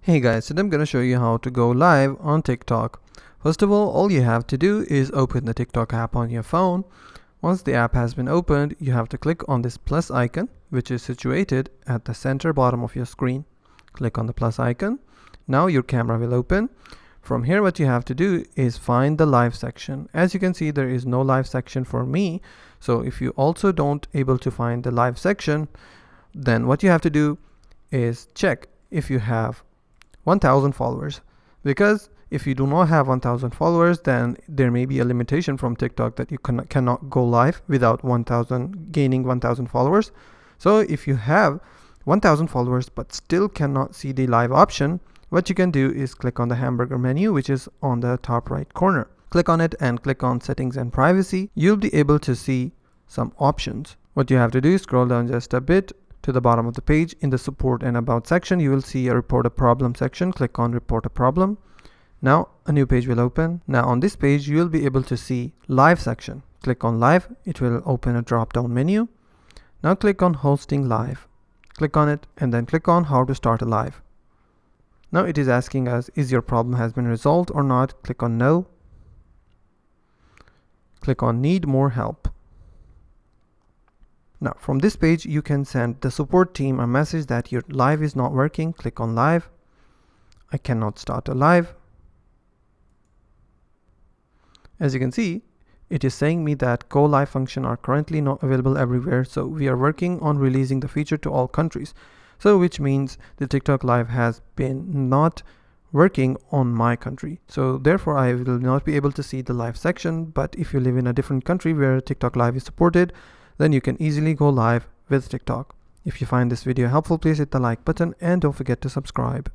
Hey guys, today I'm going to show you how to go live on TikTok. First of all you have to do is open the TikTok app on your phone. Once the app has been opened, you have to click on this plus icon, which is situated at the center bottom of your screen. Click on the plus icon. Now your camera will open. From here, what you have to do is find the live section. As you can see, there is no live section for me. So if you also don't able to find the live section, then what you have to do is check if you have 1000 followers, because if you do not have 1000 followers, then there may be a limitation from TikTok that you cannot go live without gaining 1000 followers. So if you have 1000 followers but still cannot see the live option, what you can do is click on the hamburger menu, which is on the top right corner. Click on it and click on settings and privacy. You'll be able to see some options. What you have to do is scroll down just a bit to the bottom of the page. In the support and about section, you will see a report a problem section. Click on report a problem. Now a new page will open. Now on this page, you will be able to see live section. Click on live. It will open a drop down menu. Now click on hosting live. Click on it and then click on how to start a live. Now it is asking us, is your problem has been resolved or not? Click on no. Click on need more help. Now from this page, you can send the support team a message that your live is not working. Click on live. I cannot start a live. As you can see, it is saying me that go live function are currently not available everywhere. So we are working on releasing the feature to all countries. So which means the TikTok live has been not working on my country. So therefore I will not be able to see the live section. But if you live in a different country where TikTok live is supported, then you can easily go live with TikTok. If you find this video helpful, please hit the like button and don't forget to subscribe.